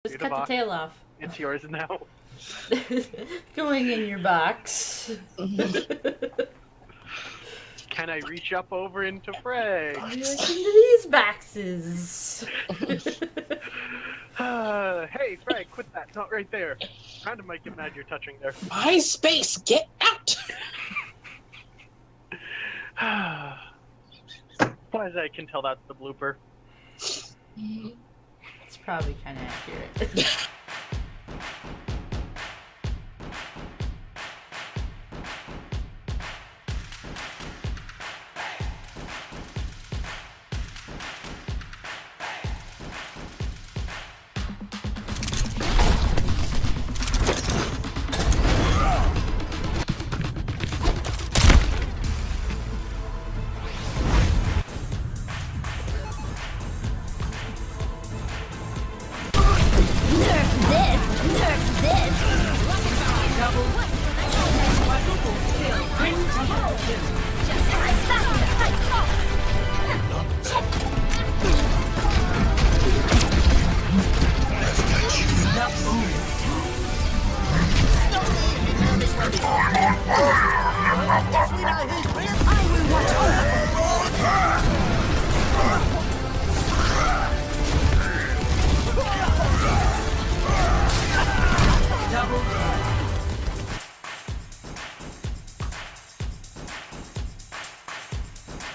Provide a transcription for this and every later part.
Just cut the tail off. It's yours now. Going in your box. Can I reach up over into Frey? Into these boxes. Hey, Frey, quit that. Not right there. Kind of might get mad you're touching there. My space, get out! Why as I can tell that's the blooper. It's probably kind of accurate.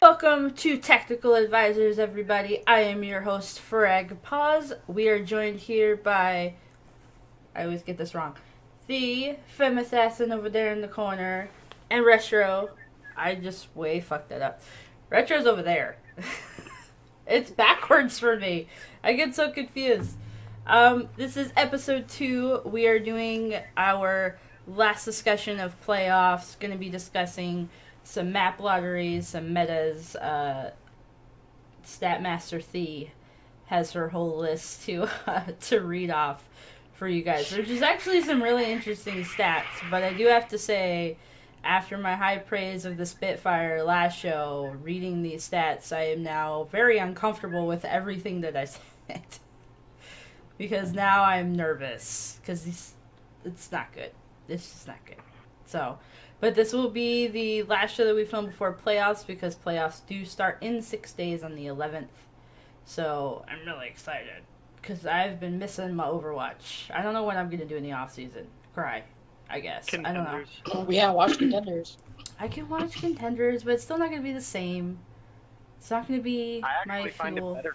Welcome to Tactical Advisors, everybody. I am your host, Farag Paz. We are joined here by, I always get this wrong, the Femme Assassin over there in the corner, and Retro. I just way fucked that up. Retro's over there. It's backwards for me. I get so confused. This is episode 2. We are doing our last discussion of playoffs. Going to be discussing some map lotteries, some metas. Statmaster Thea has her whole list to read off for you guys, which is actually some really interesting stats. But I do have to say, after my high praise of the Spitfire last show, reading these stats, I am now very uncomfortable with everything that I said. Because now I'm nervous. Because it's not good. It's just not good. So, but this will be the last show that we film before playoffs, because playoffs do start in 6 days on the 11th. So, I'm really excited. Because I've been missing my Overwatch. I don't know what I'm going to do in the off-season. Cry, I guess. I don't know. Oh, yeah, watch Contenders. I can watch Contenders, but it's still not going to be the same. It's not going to be I actually find it better.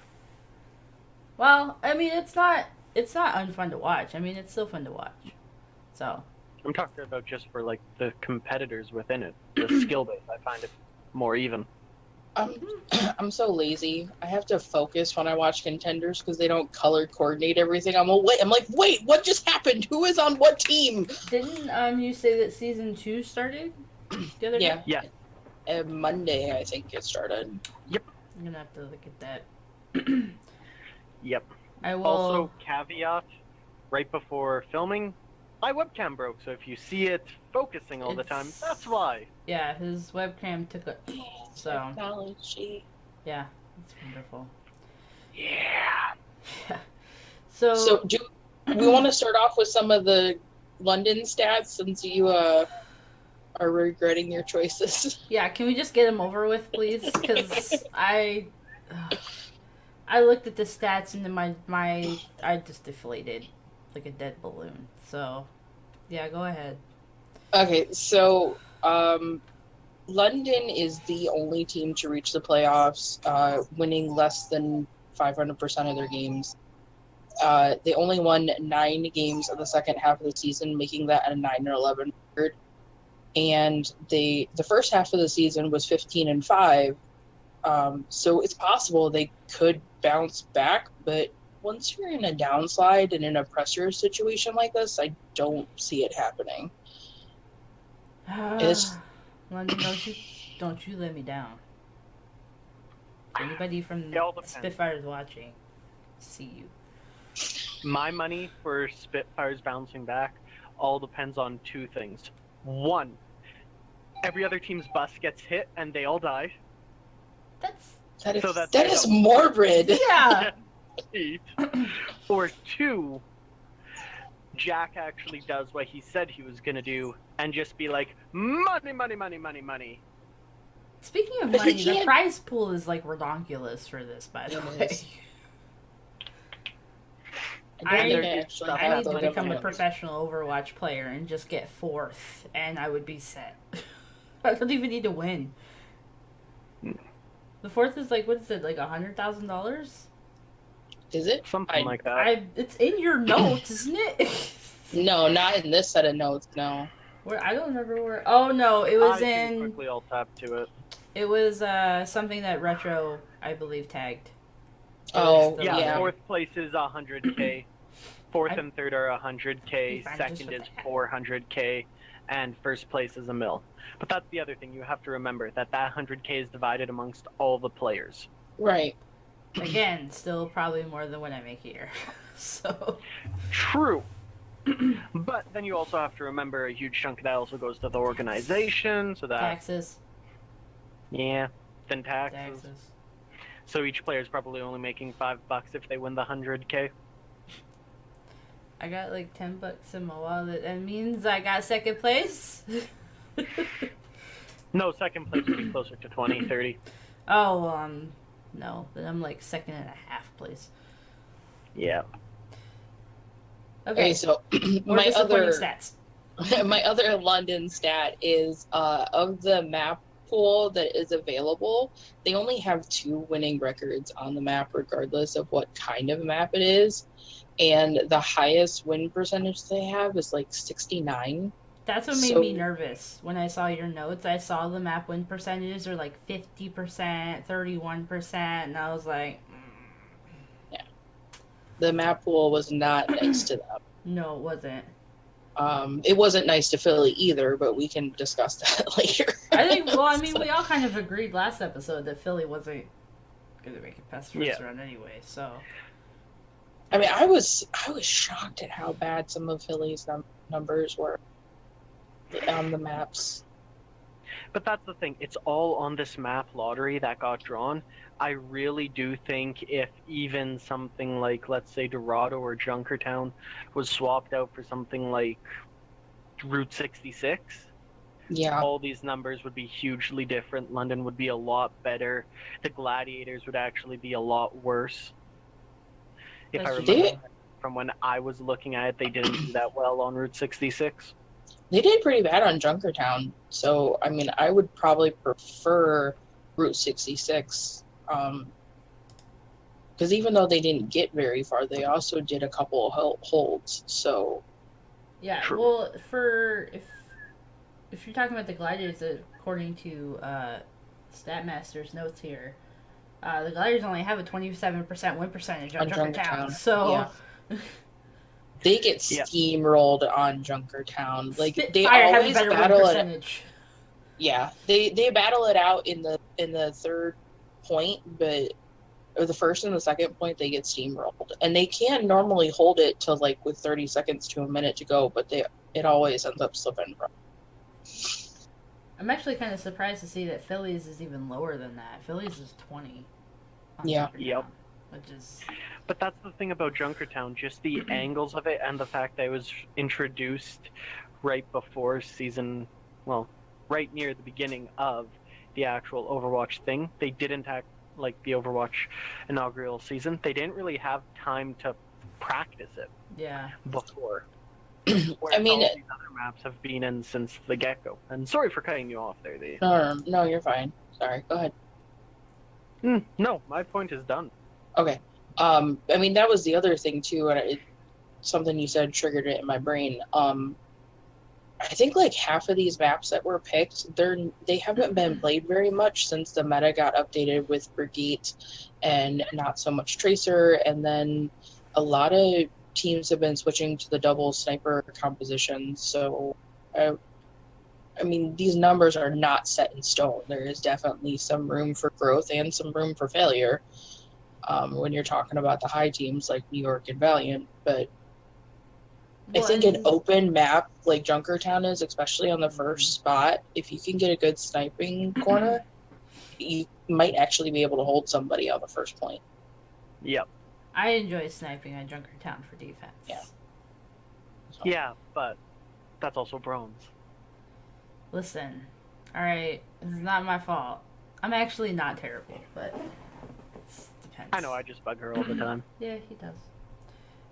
Well, I mean, it's not unfun to watch. I mean, it's still fun to watch. So, I'm talking about just for like the competitors within it. The skill base, I find it more even. I'm so lazy. I have to focus when I watch Contenders because they don't color coordinate everything. I'm like, wait, what just happened? Who is on what team? Didn't you say that season 2 started the other day? Yeah. Monday, I think it started. Yep. I'm gonna have to look at that. Yep. I will. Also, caveat: right before filming, my webcam broke. So if you see it focusing all the time, that's why. Yeah, his webcam took a. So. Technology. Yeah, it's wonderful. Yeah. Yeah. So do we want to start off with some of the London stats, since you are regretting your choices? Yeah, can we just get them over with, please? Because I looked at the stats and I just deflated like a dead balloon. So, yeah, go ahead. Okay, so London is the only team to reach the playoffs, winning less than 500% of their games. They only won 9 games of the second half of the season, making that a 9-11 record. And the first half of the season was 15-5. So it's possible they could bounce back, but once you're in a downslide and in a pressure situation like this, I don't see it happening. London, don't you let me down. If anybody from Spitfire is watching, see you. My money for Spitfires bouncing back all depends on 2 things. 1, every other team's bus gets hit and they all die. That is morbid. Yeah. Or 2, Jack actually does what he said he was gonna do and just be like, money, money, money, money, money. Speaking of But he money, the can't- prize pool is like redonkulous for this, by the It way. is. I don't need- think I actually I I have need to those become a numbers. professional Overwatch player and just get 4th, and I would be set. I don't even need to win. The 4th is like, what is it, like $100,000? Is it? Something like that. It's in your notes, isn't it? No, not in this set of notes. No. Where I don't remember where. Oh no, it was I can in. quickly alt tab to it. It was something that Retro, I believe, tagged. Oh, the- Yeah, yeah. fourth place is 100K. Fourth I- and third are 100K. Fine, just Second with is that. 400K. And first place is a mil. But that's the other thing you have to remember, that 100K is divided amongst all the players. Right. Again, still probably more than what I make here. So True. But then you also have to remember a huge chunk of that also goes to the organization, so that taxes, yeah, then taxes. So each player is probably only making $5 if they win the 100K. I got like $10 in my wallet. That means I got second place. No, second place would be closer to 20, 30. Oh, no. Then I'm like second and a half place. Yeah. Okay, Okay, so more my disappointing other stats. my other London stat is of the map pool that is available, they only have 2 winning records on the map, regardless of what kind of map it is. And the highest win percentage they have is like 69. That's what made So- me nervous when I saw your notes. I saw the map win percentages are like 50%, 31%, and I was like, The map pool was not nice to them. no, it wasn't. It wasn't nice to Philly either, but we can discuss that later. I think, well, I mean, we all kind of agreed last episode that Philly wasn't going to make it past the first Yeah. round anyway, so. I mean, I was shocked at how bad some of Philly's numbers were on the maps. But that's the thing. It's all on this map lottery that got drawn. I really do think if even something like, let's say, Dorado or Junkertown was swapped out for something like Route 66, Yeah, all these numbers would be hugely different. London would be a lot better. The Gladiators would actually be a lot worse. If I That's remember true. from when I was looking at it, they didn't do that well on Route 66. they did pretty bad on Junkertown. So, I mean, I would probably prefer Route 66. Because even though they didn't get very far, they also did a couple of holds. So, Yeah, True. well, if you're talking about the Gladiators, according to Statmaster's notes here, the Gladiators only have a 27% win percentage on On Junkertown. Junkertown, So, they get Yeah. steamrolled on Junkertown. Like, they Spitfire have a always better win battle it. percentage. Yeah, they battle it out in the third point, but or the first and the second point they get steamrolled, and they can normally hold it to like with 30 seconds to a minute to go, but it always ends up slipping. I'm actually kind of surprised to see that Phillies is even lower than that. Phillies is 20. on Yeah. Junkertown, Yep. Which is But that's the thing about Junkertown, just the angles of it and the fact that it was introduced right before season, well, right near the beginning of the actual Overwatch thing. They didn't act like the Overwatch inaugural season. They didn't really have time to practice it yeah. before. I Whereas mean, all these other maps have been in since the get-go. And sorry for cutting you off there, Dave. No, you're fine. Sorry, go ahead. No, my point is done. Okay. I mean, that was the other thing too, and something you said triggered it in my brain. I think like half of these maps that were picked, they haven't been played very much since the meta got updated with Brigade and not so much Tracer, and then a lot of teams have been switching to the double sniper composition. So, I mean, these numbers are not set in stone. There is definitely some room for growth and some room for failure when you're talking about the high teams like New York and Valiant. But I Well, think and- an open map like Junkertown is, especially on the first spot, if you can get a good sniping corner, you might actually be able to hold somebody on the first point. Yep. I enjoy sniping on Junkertown for defense. Yeah. Yeah, but that's also bronze. Listen, alright, this is not my fault. I'm actually not terrible, but it depends. I know, I just bug her all the time. Yeah, he does.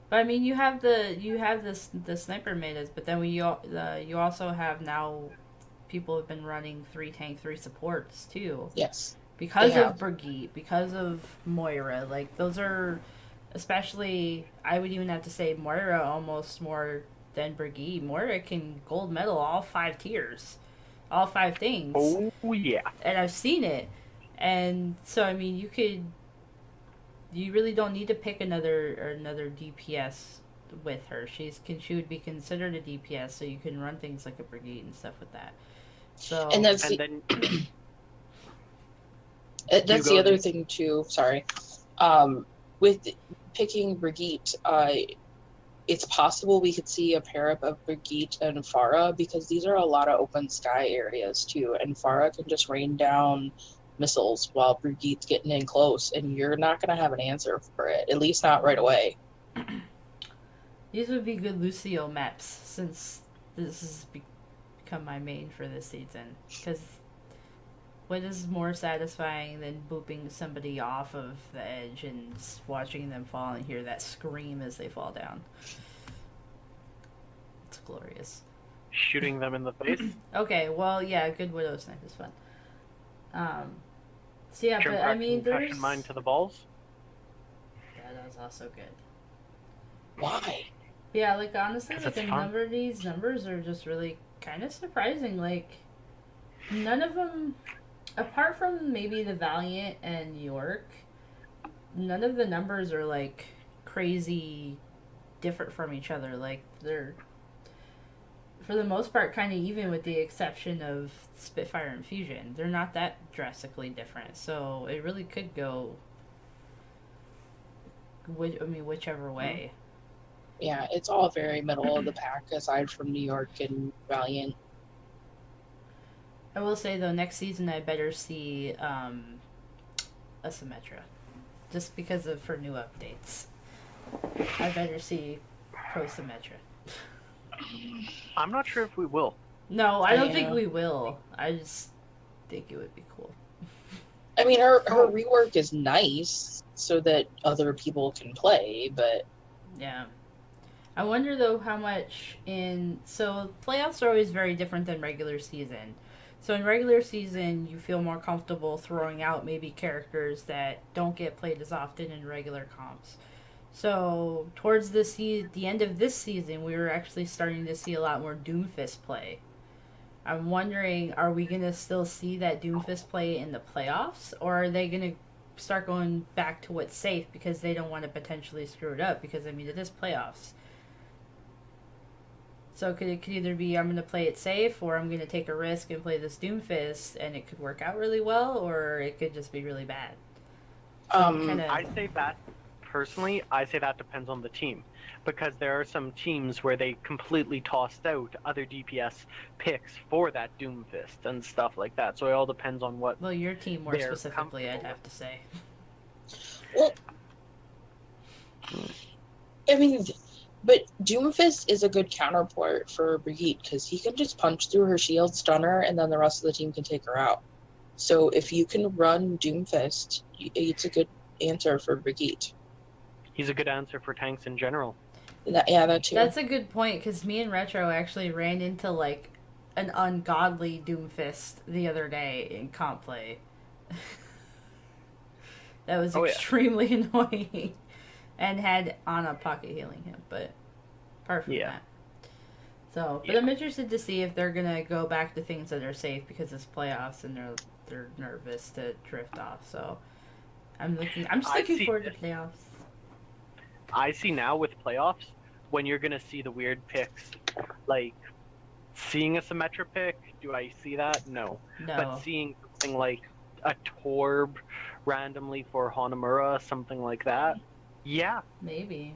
But I mean, you have the sniper metas, but then you also have now people have been running 3 tank 3 supports too Yes. because They of have. Brigitte, because of Moira. Like those are, especially I would even have to say Moira almost more than Brigitte. Moira can gold medal all 5 tiers, all 5 things, Oh yeah. and I've seen it. And so I mean, you really don't need to pick another DPS with her. She would be considered a DPS, so you can run things like a Brigitte and stuff with that. So And that's And the, then that's go the other ahead. thing too. Sorry. With picking Brigitte, it's possible we could see a pair up of Brigitte and Farah because these are a lot of open sky areas too, and Farah can just rain down missiles while Brigitte's getting in close, and you're not going to have an answer for it, at least not right away. these would be good Lucio maps since this has become my main for this season. Because what is more satisfying than booping somebody off of the edge and watching them fall and hear that scream as they fall down? It's glorious. Shooting them in the face. Okay, well, yeah, good Widow Snipe is fun. So yeah, Jump but I right mean, concussion there's mine to the balls. that was also good. Why? Yeah, like honestly, 'Cause like it's a fun. number of these numbers are just really kind of surprising. Like none of them, apart from maybe the Valiant and New York, none of the numbers are like crazy different from each other. Like they're for the most part kind of even, with the exception of Spitfire and Fusion. They're not that drastically different. So it really could go. Whichever way. Yeah, it's all very middle of the pack aside from New York and Valiant. I will say though, next season I better see a Symmetra, just because of her new updates. I better see Pro Symmetra. I'm not sure if we will. No, I don't Yeah. think we will. I just think it would be cool. I mean, her rework is nice so that other people can play, but Yeah. I wonder though how much so playoffs are always very different than regular season. So in regular season, you feel more comfortable throwing out maybe characters that don't get played as often in regular comps. So towards the end of this season, we were actually starting to see a lot more Doomfist play. I'm wondering, are we gonna still see that Doomfist play in the playoffs, or are they gonna start going back to what's safe because they don't want to potentially screw it up? Because I mean, it is playoffs. So it could either be I'm gonna play it safe, or I'm gonna take a risk and play this Doomfist, and it could work out really well, or it could just be really bad. So I say that personally. I say that depends on the team, because there are some teams where they completely tossed out other DPS picks for that Doomfist and stuff like that. So it all depends on what. well, your team more they're specifically, I'd comfortable have to say. well, I mean, but Doomfist is a good counterpart for Brigitte because he can just punch through her shield, stun her, and then the rest of the team can take her out. So if you can run Doomfist, it's a good answer for Brigitte. He's a good answer for tanks in general. That too. That's a good point, because me and Retro actually ran into like an ungodly Doomfist the other day in comp play. That was Oh, yeah. extremely annoying, and had Ana pocket healing him. But apart from Yeah. that, so but Yeah. I'm interested to see if they're gonna go back to things that are safe because it's playoffs and they're nervous to drift off. So I'm just I looking see forward to this. playoffs. I see now with playoffs when you're gonna see the weird picks, like seeing a Symmetra pick. Do I see that? No. No, But seeing something like a Torb randomly for Hanamura, something like that. Yeah. maybe.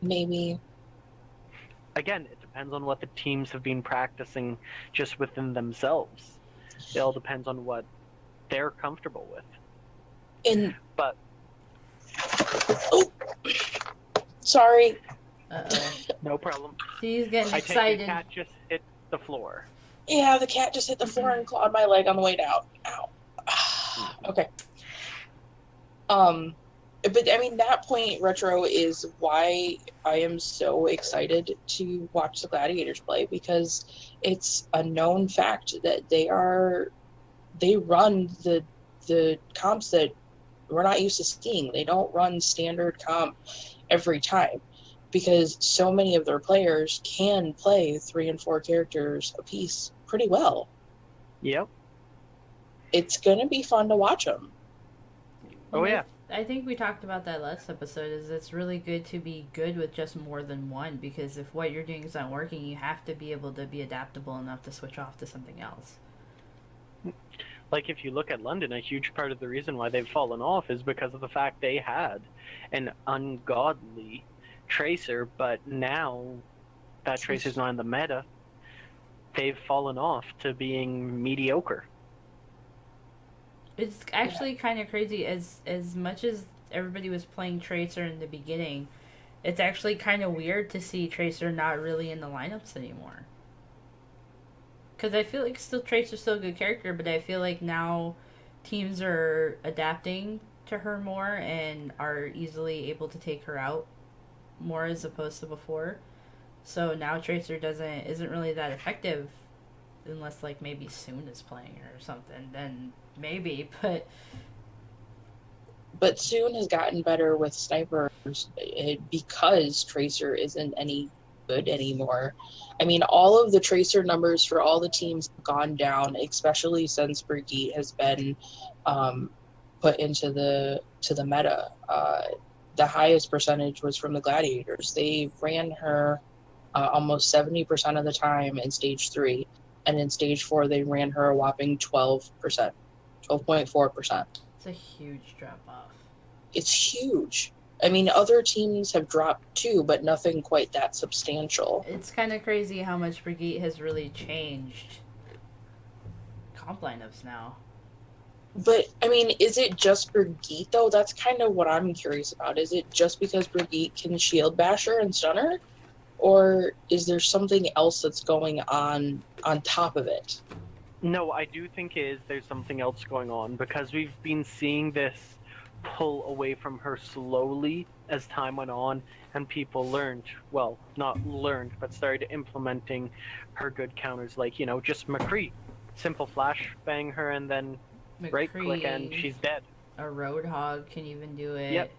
Maybe. Again, it depends on what the teams have been practicing just within themselves. It all depends on what they're comfortable with. And But oh, sorry. Uh-oh. No problem. She's getting I take excited. the cat just hit the floor. Yeah, the cat just hit the floor and clawed my leg on the way down. Ow. Okay. But I mean, that point, Retro, is why I am so excited to watch the Gladiators play, because it's a known fact that they run the comps that we're not used to seeing. They don't run standard comp every time, because so many of their players can play 3 and 4 characters a piece pretty well. Yep. It's gonna be fun to watch them. Oh, yeah. I think we talked about that last episode, is it's really good to be good with just more than one, because if what you're doing is not working, you have to be able to be adaptable enough to switch off to something else. Like, if you look at London, a huge part of the reason why they've fallen off is because of the fact they had an ungodly Tracer, but now that Tracer's not in the meta, they've fallen off to being mediocre. It's actually kind of crazy. As much as everybody was playing Tracer in the beginning, it's actually kind of weird to see Tracer not really in the lineups anymore. Because I feel like Tracer's still a good character, but I feel like now teams are adapting to her more and are easily able to take her out more as opposed to before. So now Tracer isn't really that effective unless like maybe Soon is playing her or something. Then maybe, but Soon has gotten better with snipers because Tracer isn't any good anymore. I mean, all of the Tracer numbers for all the teams have gone down, especially since Brigitte has been put into the meta. The highest percentage was from the Gladiators. They ran her almost 70% of the time in stage 3, and in stage 4 they ran her a whopping 12%, 12.4%. it's a huge drop off. It's huge. I mean, other teams have dropped too, but nothing quite that substantial. It's kind of crazy how much Brigitte has really changed comp lineups now. But, I mean, is it just Brigitte, though? That's kind of what I'm curious about. Is it just because Brigitte can shield bash her and stun her? Or is there something else that's going on top of it? No, I do think there's something else going on, because we've been seeing this pull away from her slowly as time went on, and people not learned, but started implementing her good counters, like, just McCree. Simple flash bang her and then McCree, right click and she's dead. A Roadhog can even do it. Yep.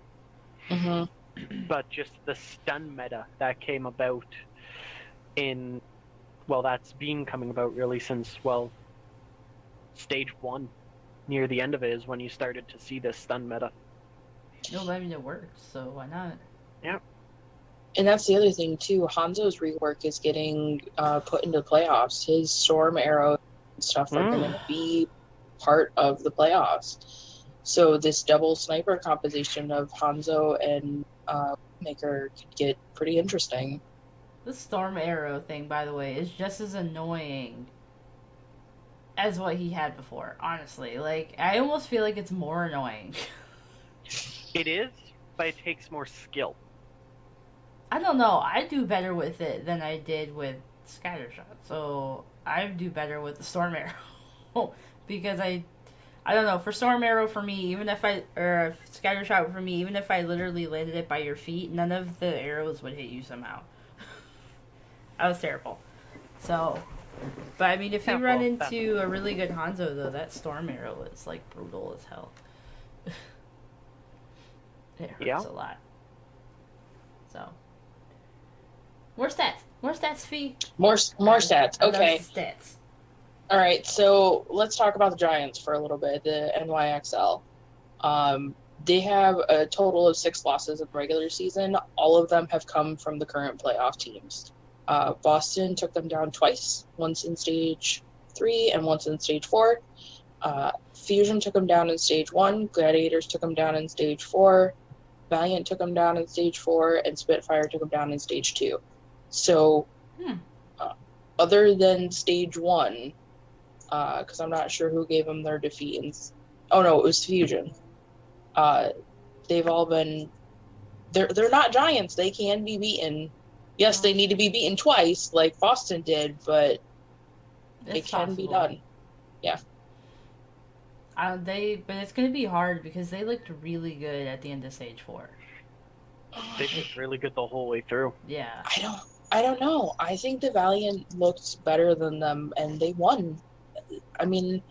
Mm-hmm. But just the stun meta that came about that's been coming about really since, stage 1. Near the end of it is when you started to see this stun meta. No, but I mean, it works, so why not? Yeah. And that's the other thing, too. Hanzo's rework is getting put into the playoffs. His Storm Arrow and stuff are going to be part of the playoffs. So this double sniper composition of Hanzo and Maker could get pretty interesting. The Storm Arrow thing, by the way, is just as annoying as what he had before, honestly. Like, I almost feel like it's more annoying. It is, but it takes more skill. I don't know. I do better with it than I did with Scattershot. So I do better with the Storm Arrow. Because I don't know, for Storm Arrow for me, or Scattershot for me, even if I literally landed it by your feet, none of the arrows would hit you somehow. That was terrible. So, but I mean, if you run into a really good Hanzo, though, that Storm Arrow is, like, brutal as hell. It hurts a lot. So, more stats, Fee. More stats. Okay. Stats. All right, so let's talk about the Giants for a little bit, the NYXL. They have a total of 6 losses in the regular season. All of them have come from the current playoff teams. Boston took them down twice, once in stage 3 and once in stage 4. Fusion took them down in stage 1. Gladiators took them down in stage 4. Valiant took them down in stage 4. And Spitfire took them down in stage 2. So, other than stage 1, because I'm not sure who gave them their defeat. Oh no, it was Fusion. They've all been. They're not giants. They can be beaten Yes, they need to be beaten twice, like Boston did, but it It's can be possible. done. But it's gonna be hard because they looked really good at the end of Stage 4. They've looked really good the whole way through. Yeah. I don't know. I think the Valiant looked better than them, and they won. I mean,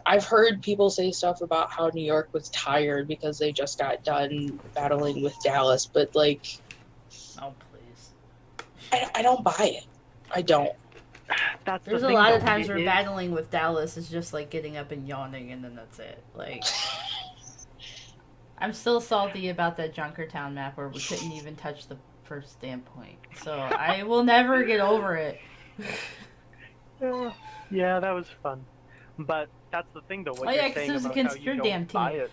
I've heard people say stuff about how New York was tired because they just got done battling with Dallas, but like, Oh please. I don't buy it. I don't. That's There's the a thing, lot of though. times It where is- battling with Dallas is just like getting up and yawning and then that's it. Like I'm still salty about that Junkertown map where we couldn't even touch the first standpoint. So I will never get over it. Yeah, that was fun. But that's the thing, though. What Oh, you're yeah, 'cause saying it was about against how your you damn don't buy team. it.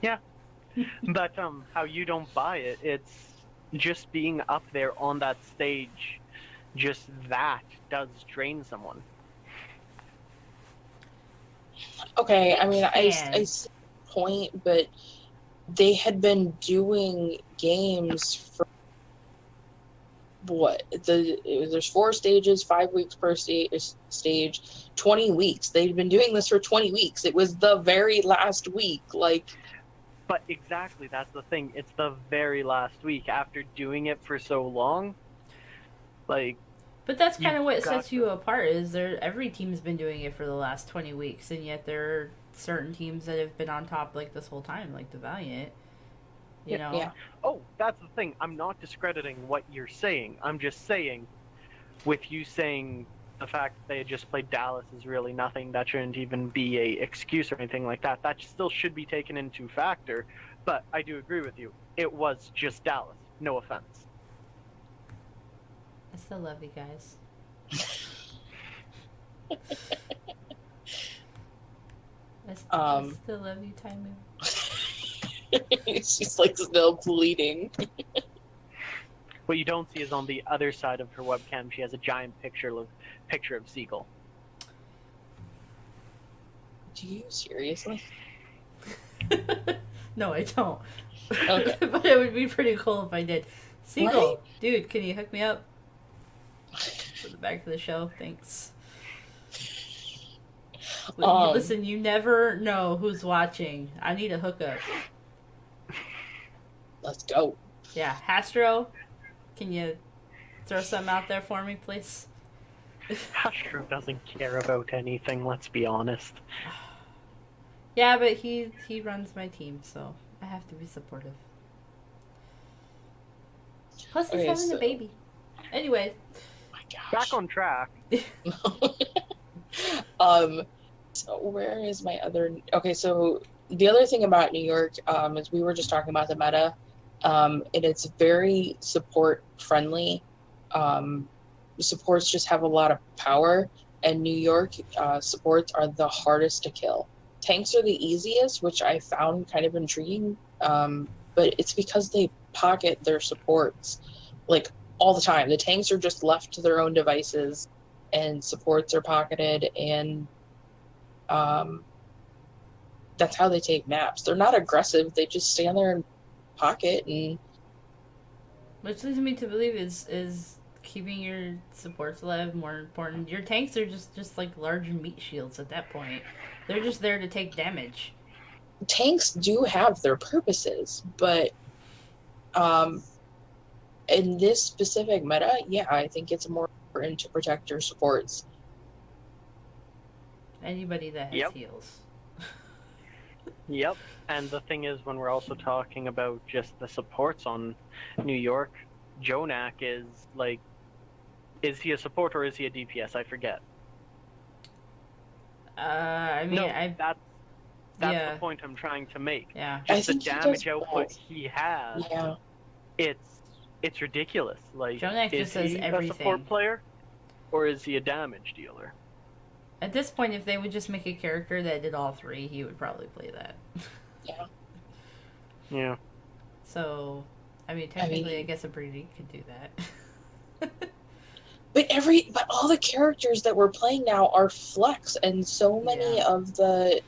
Yeah, but how you don't buy it. It's just being up there on that stage. Just that does drain someone. Okay, I mean, I can. see the point, but they had been doing games for what? There's 4 stages, 5 weeks per stage, 20 weeks. They'd been doing this for 20 weeks. It was the very last week. Like, But exactly, that's the thing. It's the very last week after doing it for so long. Like, But that's You kind of what got sets you apart. Is there every team's been doing it for the last 20 weeks, and yet there are certain teams that have been on top like this whole time, like the Valiant. You know. yeah. oh, that's the thing. I'm not discrediting what you're saying. I'm just saying, with you saying the fact that they had just played Dallas is really nothing. That shouldn't even be a excuse or anything like that. That still should be taken into factor. But I do agree with you. It was just Dallas. No offense. I still love you guys. I still love you, Taimu. She's like still bleeding. What you don't see is on the other side of her webcam, she has a giant picture of Seagull. Do you seriously? No, I don't. Okay. But it would be pretty cool if I did. Seagull, dude, can you hook me up? For the back of the show, thanks. Listen, you never know who's watching. I need a hookup. Let's go. Yeah, Hastro, can you throw something out there for me, please? Astro doesn't care about anything, let's be honest. Yeah, but he runs my team, so I have to be supportive. Plus, he's Okay, having so- a baby. Anyway. My gosh. Back on track. So where is my other? Okay, so the other thing about New York is we were just talking about the meta, and it's very support friendly. Supports just have a lot of power, and New York supports are the hardest to kill. Tanks are the easiest, which I found kind of intriguing, but it's because they pocket their supports like all the time. The tanks are just left to their own devices, and supports are pocketed, and that's how they take maps. They're not aggressive. They just stand there and pocket and Which leads me to believe is keeping your supports alive more important. Your tanks are just like large meat shields at that point. They're just there to take damage. tanks do have their purposes, but in this specific meta, yeah, I think it's more important to protect your supports. Anybody that has Yep. heals. Yep. And the thing is, when we're also talking about just the supports on New York, Jonak is like, is he a support or is he a DPS? I forget. I mean, No, I that's yeah. the point I'm trying to make. Yeah. I Just the think he damage does output both. he has, Yeah, it's ridiculous. Like, Jonak is just does he a everything. support player or is he a damage dealer? At this point, if they would just make a character that did all three, he would probably play that. Yeah. So, I mean, technically, I guess a Brady could do that. but all the characters that we're playing now are flex, and so many of the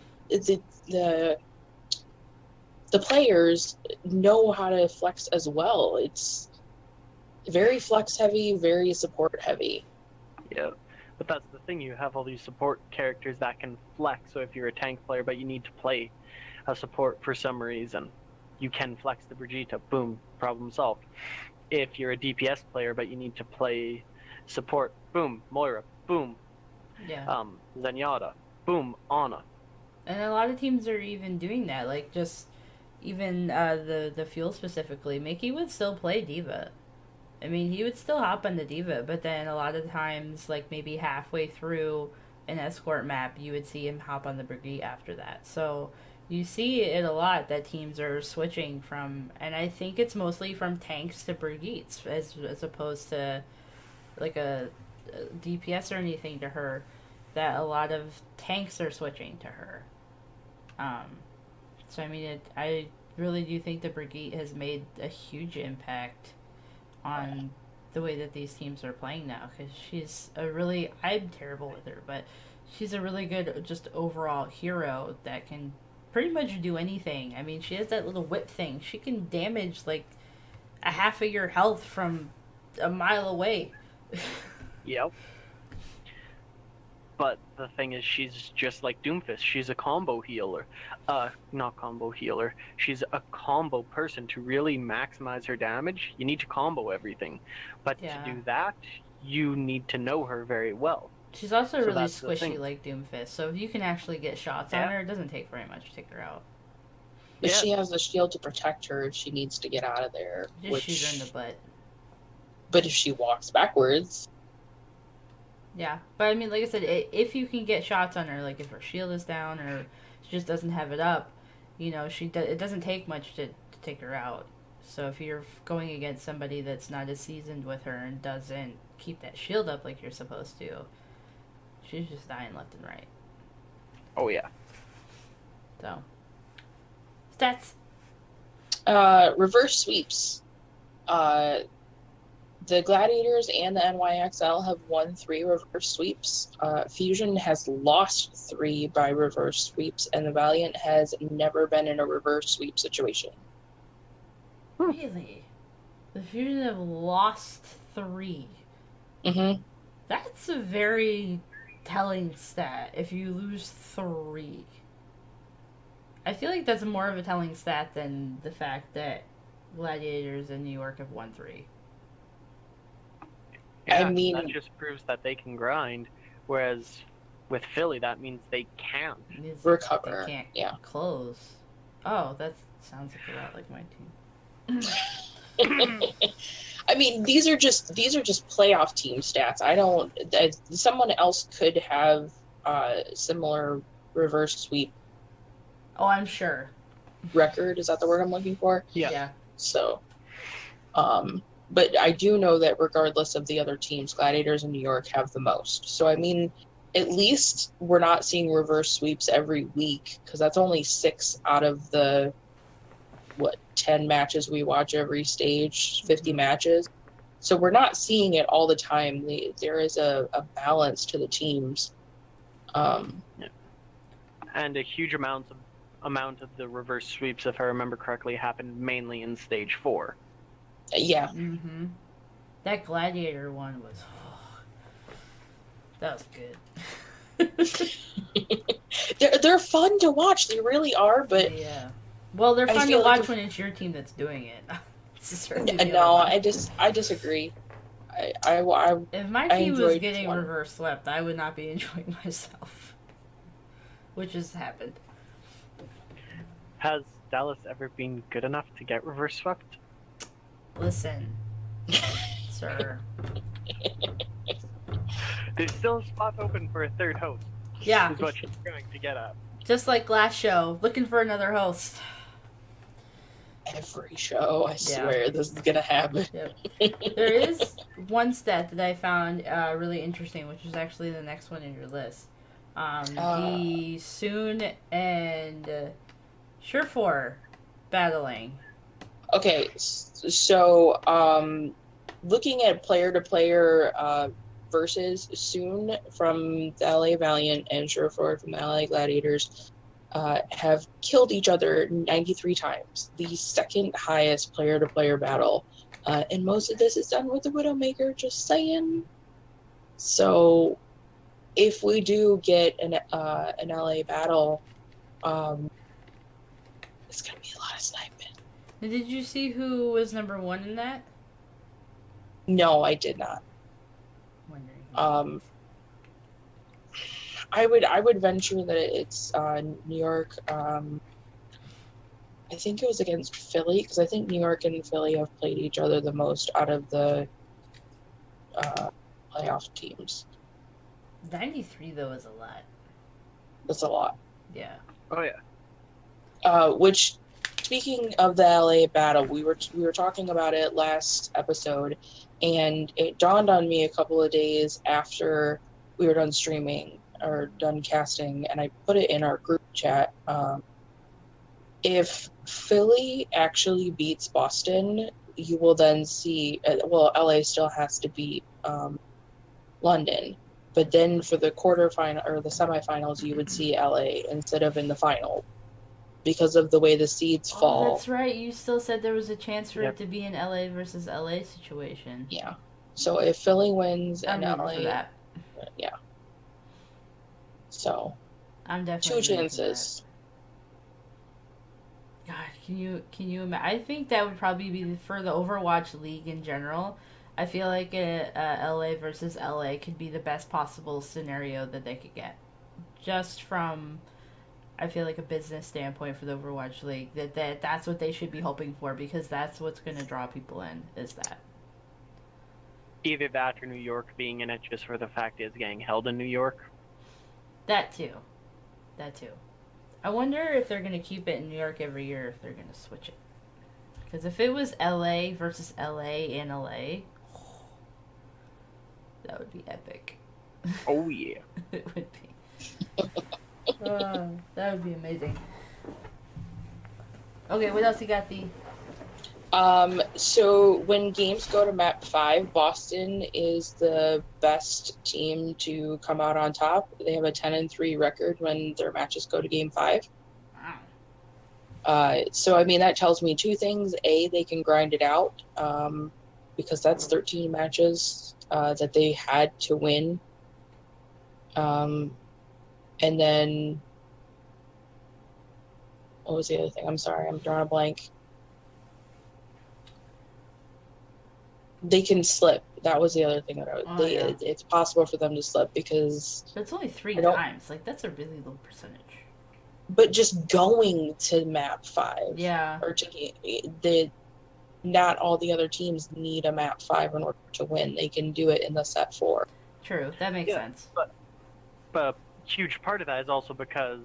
players know how to flex as well. It's Very flex heavy, very support heavy. Yeah. But that's the thing, you have all these support characters that can flex, so if you're a tank player but you need to play a support for some reason, you can flex the Brigitte, boom, problem solved. If you're a DPS player but you need to play support, boom, Moira, boom, Yeah. Zenyatta, boom, Ana. And a lot of teams are even doing that. Like, just even the Fuel specifically, Mickey would still play Diva. I mean, he would still hop on the Diva, but then a lot of times, like maybe halfway through an escort map, you would see him hop on the Brigitte after that. So you see it a lot that teams are switching from, and I think it's mostly from tanks to Brigittes as opposed to like a DPS or anything to her. That a lot of tanks are switching to her. So I mean, I really do think the Brigitte has made a huge impact on the way that these teams are playing now, because she's a really, I'm terrible with her, but she's a really good just overall hero that can pretty much do anything. I mean, she has that little whip thing. She can damage like a half of your health from a mile away. Yep. But the thing is, she's just like Doomfist. She's a combo healer. Not combo healer. She's a combo person. To really maximize her damage, you need to combo everything. But Yeah. to do that, you need to know her very well. She's also So really that's the squishy thing. like Doomfist, so if you can actually get shots on Yeah. her, it doesn't take very much to take her out. But Yeah. she has a shield to protect her if she needs to get out of there. Just shoot her in the butt. But if she walks backwards, Yeah, but I mean, like I said, if you can get shots on her, like if her shield is down or she just doesn't have it up, you know, it doesn't take much to take her out. So if you're going against somebody that's not as seasoned with her and doesn't keep that shield up like you're supposed to, she's just dying left and right. Oh yeah. So, stats. reverse sweeps. The Gladiators and the NYXL have won 3 reverse sweeps. Fusion has lost 3 by reverse sweeps, and the Valiant has never been in a reverse sweep situation. Really? The Fusion have lost 3. Mm-hmm. That's a very telling stat if you lose 3. I feel like that's more of a telling stat than the fact that Gladiators in New York have won 3. Yeah, I mean- that just proves that they can grind, whereas with Philly, that means they can't. It means Recover, They can't yeah. close. Oh, that sounds like a lot like my team. I mean, these are just playoff team stats. Someone else could have similar reverse sweep Oh, I'm sure. record. Is that the word I'm looking for? Yeah. So, but I do know that regardless of the other teams, Gladiators in New York have the most. So, I mean, at least we're not seeing reverse sweeps every week, because that's only 6 out of the, 10 matches we watch every stage, 50 matches. So we're not seeing it all the time. There is a balance to the teams. And a huge amount of the reverse sweeps, if I remember correctly, happened mainly in stage 4. Yeah. Mm-hmm. That Gladiator one was... that was good. They're fun to watch. They really are, but Yeah. Well, they're I fun to feel like watch if- when it's your team that's doing it. It's certainly the no, other one. I disagree. I If my I team was enjoyed getting one. reverse swept, I would not be enjoying myself. Which has happened. Has Dallas ever been good enough to get reverse swept? Listen, sir. There's still a spot open for a third host, Yeah, is what she's going to get at. just like last show, looking for another host. every show. I swear this is gonna happen. There is one stat that I found really interesting, which is actually the next one in your list. The Soon and Surefour battling. Okay, so looking at player-to-player versus Soon from the LA Valiant and Surefour from the LA Gladiators have killed each other 93 times, the second highest player-to-player battle And most of this is done with the Widowmaker, just saying. So if we do get an LA battle, it's gonna be a lot of sniping. And did you see who was number one in that? No, I did not. Wondering. I would venture that it's New York. I think it was against Philly because I think New York and Philly have played each other the most out of the playoff teams. 93 though is a lot. That's a lot. Yeah. Oh yeah. Which, speaking of the LA battle, we were talking about it last episode, and it dawned on me a couple of days after we were done streaming or done casting, and I put it in our group chat. If Philly actually beats Boston, you will then see. Well, LA still has to beat London, but then for the quarterfinal or the semifinals, you would see LA instead of in the final. Because of the way the seeds fall. Oh, that's right. You still said there was a chance for Yep. it to be an LA versus LA situation. Yeah. So if Philly wins I'm and rooting LA, for that. yeah. So I'm definitely two rooting for chances. that. God, can you imagine? I think that would probably be for the Overwatch League in general. I feel like a LA versus LA could be the best possible scenario that they could get, just from. I feel like a business standpoint for the Overwatch League that's what they should be hoping for because that's what's going to draw people in is that. Either that or New York being in it just for the fact it's getting held in New York. That too. I wonder if they're going to keep it in New York every year, if they're going to switch it. Because if it was LA versus LA in LA, that would be epic. Oh yeah. It would be. That would be amazing. Okay, what else you got, D? So when games go to map 5, Boston is the best team to come out on top. They have a 10-3 record when their matches go to game 5. Wow. So I mean that tells me two things. A, they can grind it out, because that's 13 matches that they had to win. And then what was the other thing? I'm sorry, I'm drawing a blank. They can slip. That was the other thing that Yeah. it's possible for them to slip because. That's only 3 I don't- times. Like, that's a really low percentage. But just going to map 5, Yeah. or not all the other teams need a map 5 in order to win. They can do it in the set 4. True. That makes Yeah. sense. But a huge part of that is also because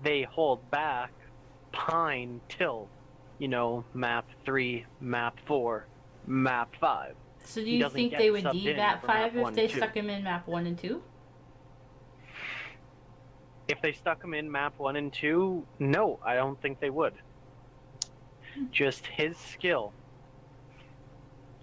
they hold back Pine till, map 3, map 4, map 5. So do He you doesn't think get they would subbed need in map for 5 map if 1 they and 2. stuck him in map 1 and 2? If they stuck him in map 1 and 2, no, I don't think they would. Just his skill.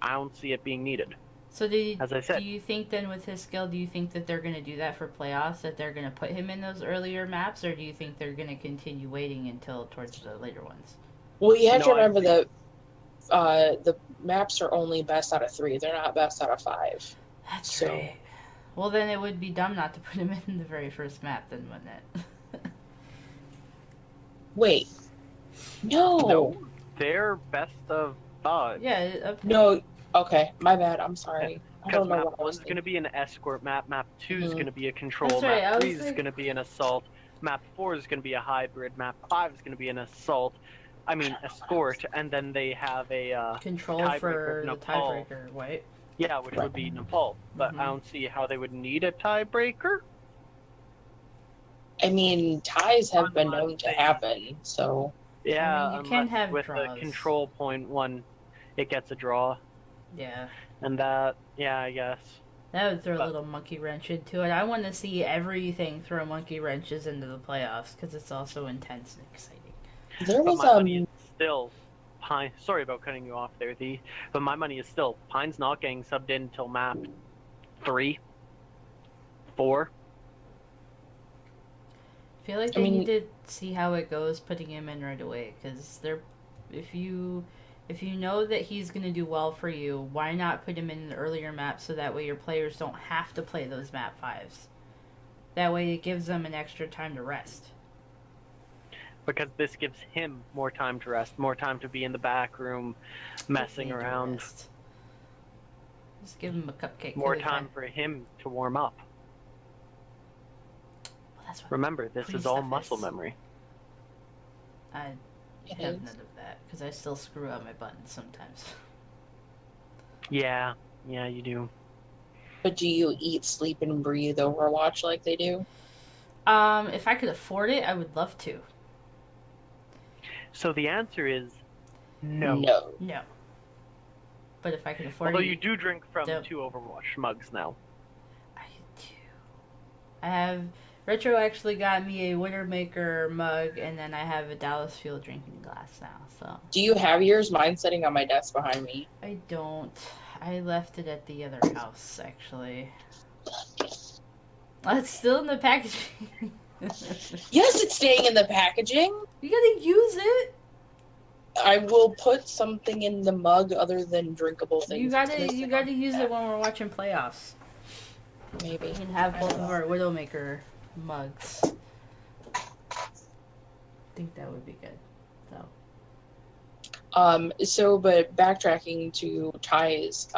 I don't see it being needed. So As I said. do you think then with his skill, do you think that they're going to do that for playoffs, that they're going to put him in those earlier maps, or do you think they're going to continue waiting until towards the later ones? Well, you have to No, I remember that the maps are only best out of 3. They're not best out of 5. That's So- right. Well, then it would be dumb not to put him in the very first map, then, wouldn't it? Wait. No. They're best of 5. Yeah. No. Okay, my bad. I'm sorry. I Because don't know map what I was 1's going to be an escort map, map 2 is Mhm. going to be a control, That's right, I map was 3 is like- going to be an assault, map 4 is going to be a hybrid, map 5 is going to be an escort, and then they have a, Control tiebreaker, for the Nepal. tiebreaker, right? which would be Nepal. But Mhm. I don't see how they would need a tiebreaker. I mean, ties have been Unless known to they- happen, so Yeah, you can unless have with draws. the control point one, it gets a draw. Yeah. And that, yeah, I guess. That would throw a But- little monkey wrench into it. I want to see everything throw monkey wrenches into the playoffs because it's also intense and exciting. there But was my money is still Pine. Sorry about cutting you off there, Thee. But my money is still Pine's not getting subbed in until map 3, 4. I feel like I they mean- need to see how it goes putting him in right away because if you If you know that he's going to do well for you, why not put him in an earlier map so that way your players don't have to play those map 5s? That way it gives them an extra time to rest. Because this gives him more time to rest, more time to be in the back room, messing around. Rest. Just give him a cupcake. More time for him to warm up. Well, that's what Remember, this green is all stuff muscle is. memory. I It have is. none of that because I still screw up my buttons sometimes. Yeah, you do. But do you eat, sleep, and breathe Overwatch like they do? If I could afford it, I would love to. So the answer is no. No. But if I could afford Although it, you do drink from Don't. 2 Overwatch mugs now. I do. I have Retro actually got me a Widowmaker mug, and then I have a Dallas Fuel drinking glass now. So Do you have yours? Mine's sitting on my desk behind me. I don't. I left it at the other house actually. It's still in the packaging. Yes, it's staying in the packaging. You gotta use it. I will put something in the mug other than drinkable things. You gotta use it when we're watching playoffs. Maybe. We can have both of our Widowmaker mugs. I think that would be good. So. But backtracking to ties,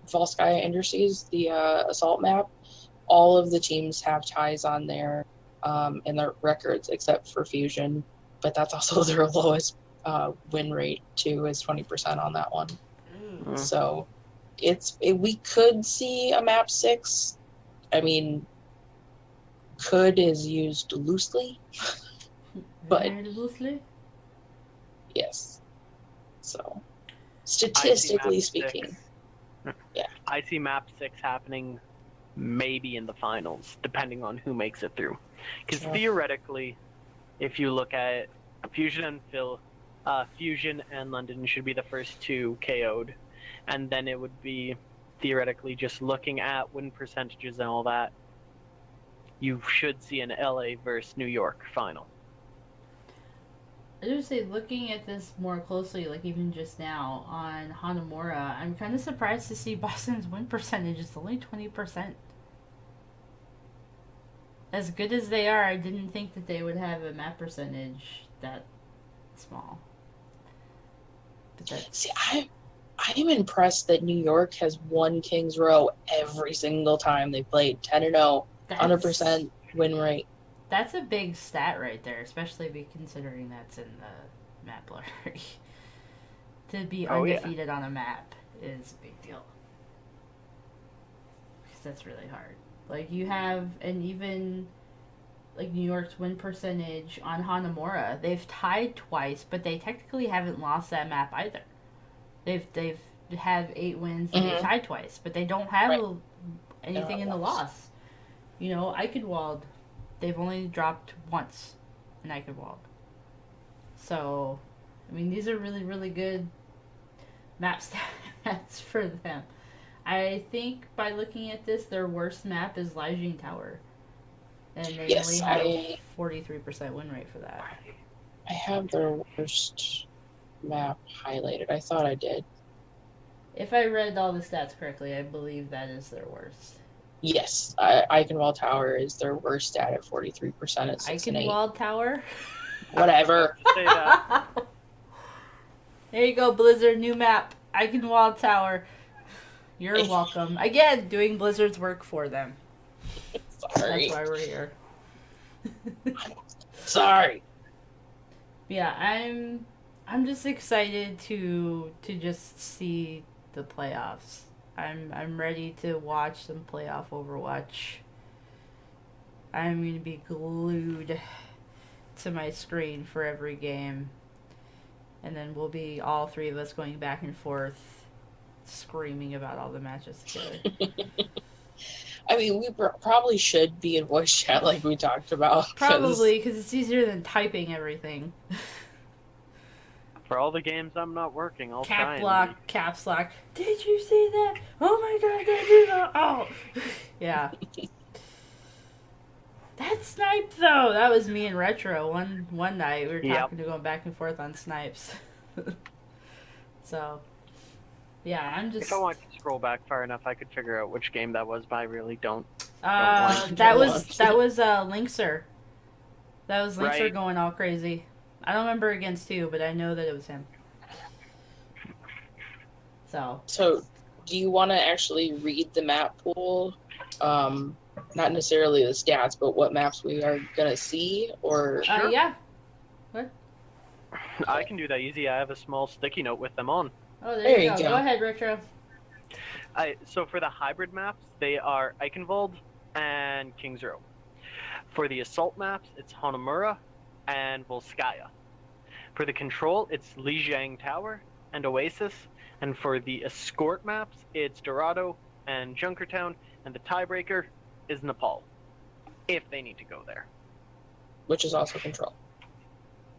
Volskaya Industries, the assault map, all of the teams have ties on there in their records except for Fusion, but that's also their lowest win rate too, is 20% on that one. Mm. So we could see a map 6. I mean, could is used loosely, but Very loosely. yes. So statistically I see map speaking, 6. yeah. I see map 6 happening maybe in the finals, depending on who makes it through. Because Yeah. theoretically, if you look at it, Fusion and London should be the first 2 KO'd, and then it would be theoretically just looking at win percentages and all that. You should see an LA versus New York final. I would say looking at this more closely, like even just now on Hanamura, I'm kind of surprised to see Boston's win percentage is only 20%. As good as they are, I didn't think that they would have a map percentage that small. But that's... See, I'm impressed that New York has won Kings Row every single time they played. 10-0, 100% win rate. That's a big stat right there, especially considering that's in the map lottery. To be undefeated on a map is a big deal. Because that's really hard. Like, you have, and even, like, New York's win percentage on Hanamura, they've tied twice, but they technically haven't lost that map either. They've have 8 wins and they've tied twice, but they don't have anything in the loss. You know, Eichenwald, they've only dropped once in Eichenwald. So, I mean, these are really, really good map stats for them. I think by looking at this, their worst map is Lijiang Tower. And they only have a 43% win rate for that. I have their worst map highlighted. I thought I did. If I read all the stats correctly, I believe that is their worst. Yes, Eichenwald Tower is their worst stat at 43% at 6 and 8. Eichenwald Tower? Whatever. Say that. There you go, Blizzard, new map. Eichenwald Tower. You're welcome. Again, doing Blizzard's work for them. Sorry. That's why we're here. Sorry. Yeah, I'm just excited to just see the playoffs. I'm ready to watch some playoff Overwatch. I'm gonna be glued to my screen for every game. And then we'll be all 3 of us going back and forth screaming about all the matches together. I mean, we probably should be in voice chat like we talked about. Probably, because it's easier than typing everything. For all the games I'm not working, I'll try Cap and lock, caps lock. Did you see that? Oh my god, they did that! Oh! Yeah. That snipe, though! That was me and Retro one night. We were talking to going back and forth on snipes. So, yeah, I'm just. If I want to scroll back far enough, I could figure out which game that was, but I really don't. That Don't was want. Linkser. That was Linkser Right. going all crazy. I don't remember against who, but I know that it was him. So, do you want to actually read the map pool? Not necessarily the stats, but what maps we are gonna see, or Sure. Yeah. I can do that easy. I have a small sticky note with them on. Oh, there There you you go. go. Go ahead, Retro. So for the hybrid maps, they are Eichenwald and Kings Row. For the assault maps, it's Hanamura and Volskaya. For the control, it's Lijiang Tower and Oasis. And for the escort maps, it's Dorado and Junkertown. And the tiebreaker is Nepal, if they need to go there. which is also control.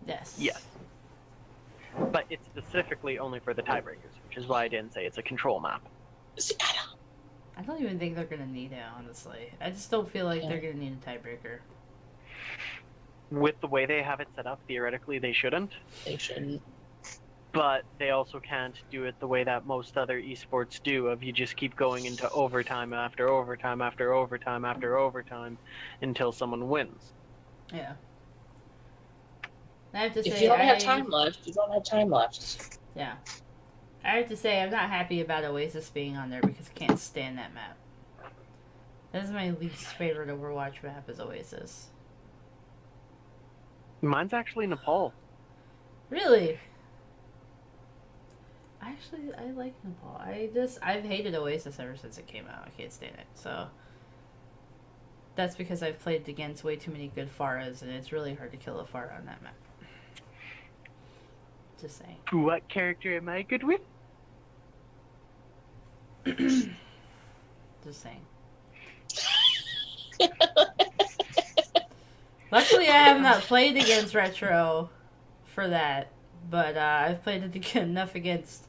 Yes. Yes. But it's specifically only for the tiebreakers, which is why I didn't say it's a control map. See, I don't even think they're gonna need it, honestly. I just don't feel like they're gonna need a tiebreaker. With the way they have it set up, theoretically they shouldn't. they shouldn't. But they also can't do it the way that most other esports do, of you just keep going into overtime after overtime after overtime after overtime until someone wins. Yeah. I have to say, If you don't have time left, you don't have time left. Yeah. I have to say, I'm not happy about Oasis being on there because I can't stand that map. That is my least favorite Overwatch map, is Oasis. Mine's actually Nepal. Really? I like Nepal. I've hated Oasis ever since it came out. I can't stand it. So that's because I've played against way too many good Pharahs, and it's really hard to kill a Pharah on that map. Just saying. What character am I good with? Just saying. Luckily, I have not played against Retro for that, but I've played it enough against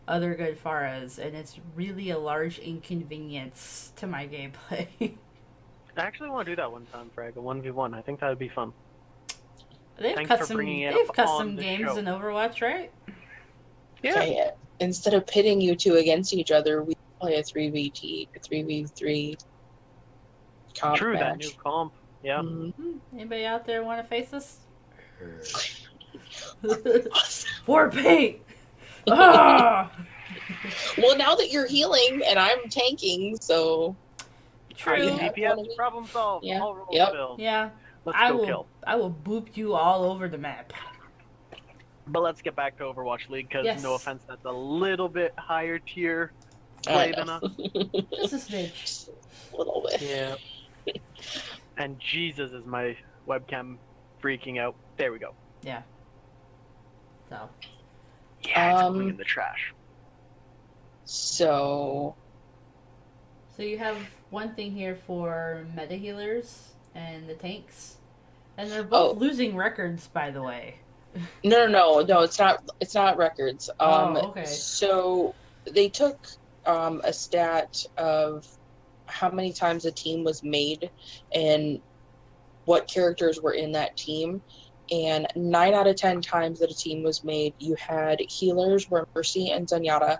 other good Pharahs, and it's really a large inconvenience to my gameplay. I actually want to do that one time, Frag, a 1v1. I think that would be fun. They've Thanks cut for some. bringing it They've up cut on some the games show. in Overwatch, right? Yeah. Okay, instead of pitting you two against each other, we play a 3v3 comp True, that match. new comp. Yeah. Mhm. Anybody out there want to face us? War paint. Ah! Well, now that you're healing and I'm tanking, so True. Are you Yeah. DPS? Problem solved. Yeah. All roles Yep. filled. Yeah, Let's I go will. kill. I will boop you all over the map. But let's get back to Overwatch League, because Yes. no offense, that's a little bit higher tier I play than know. us. Just a smidge. a little bit. Yeah. And Jesus, is my webcam freaking out. There we go. So Yeah, it's Um, going in the trash. So you have one thing here for meta healers and the tanks, and they're both losing records, by the way. no, it's not. It's not records. Okay. So they took a stat of how many times a team was made and what characters were in that team. And 9 out of 10 times that a team was made, you had healers were Mercy and Zenyatta,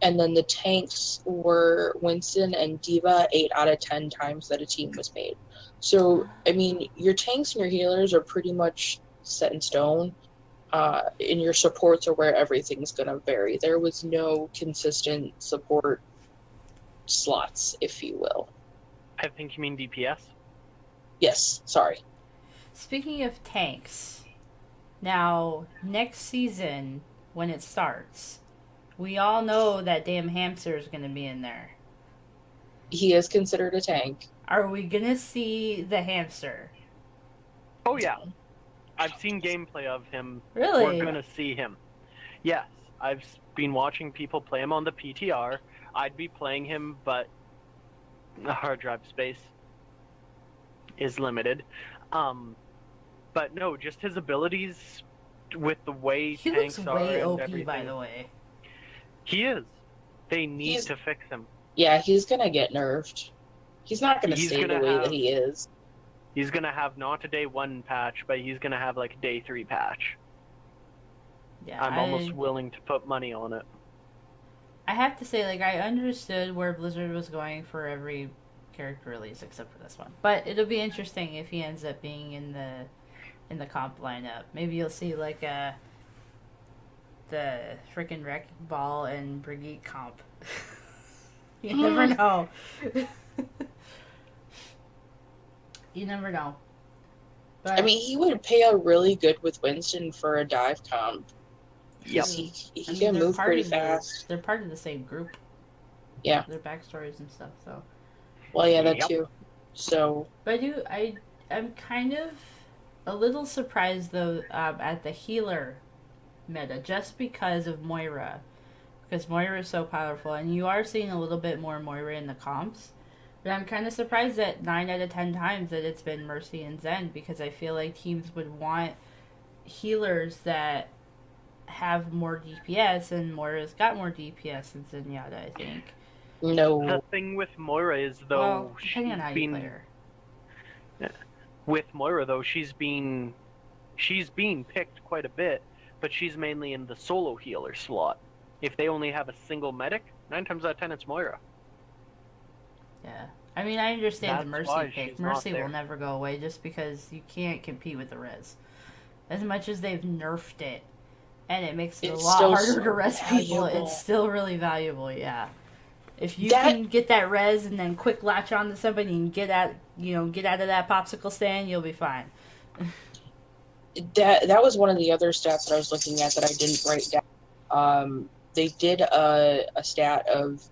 and then the tanks were Winston and Diva 8 out of 10 times that a team was made. So, I mean, your tanks and your healers are pretty much set in stone. And your supports are where everything's going to vary. There was no consistent support slots, if you will. I think you mean DPS. Yes, sorry. Speaking of tanks, now next season when it starts, we all know that damn hamster is going to be in there. He is considered a tank. Are we going to see the hamster? Oh, yeah. I've seen gameplay of him. Really? We're going to see him. Yes. I've been watching people play him on the PTR. I'd be playing him, but the hard drive space is limited. But no, just his abilities with the way He tanks looks are way and OP, everything. by the way. He is. They need He's- to fix him. Yeah, he's going to get nerfed. He's not going to He's stay the gonna way have- that he is. He's gonna have not a day 1 patch, but he's gonna have like a day 3 patch. Yeah, I'm almost willing to put money on it. I have to say, like, I understood where Blizzard was going for every character release except for this one. But it'll be interesting if he ends up being in the comp lineup. Maybe you'll see like the freaking Wrecking Ball and Brigitte comp. You never know. You never know. But I mean, he would pair really good with Winston for a dive comp. Yep. He I mean, can they're move part pretty of fast. they're part of the same group. Yeah. Their backstories and stuff. So. Well, yeah, that Yep. too. So. But I'm kind of a little surprised though at the healer meta just because of Moira, because Moira is so powerful, and you are seeing a little bit more Moira in the comps. But I'm kind of surprised that 9 out of 10 times that it's been Mercy and Zen, because I feel like teams would want healers that have more DPS, and Moira's got more DPS than Zenyatta, I think. No. The thing with Moira is, though, Well, depending on how you play her. with Moira, though, she's being picked quite a bit, but she's mainly in the solo healer slot. If they only have a single medic, 9 times out of 10 it's Moira. Yeah. I mean, I understand the That's why Mercy pick. she's not Mercy there. will never go away just because you can't compete with the res. As much as they've nerfed it, and it makes it It's a lot still harder so to res people, valuable. it's still really valuable, yeah. If you That- can get that res and then quick latch on to somebody and get out of that popsicle stand, you'll be fine. That was one of the other stats that I was looking at that I didn't write down. They did a stat of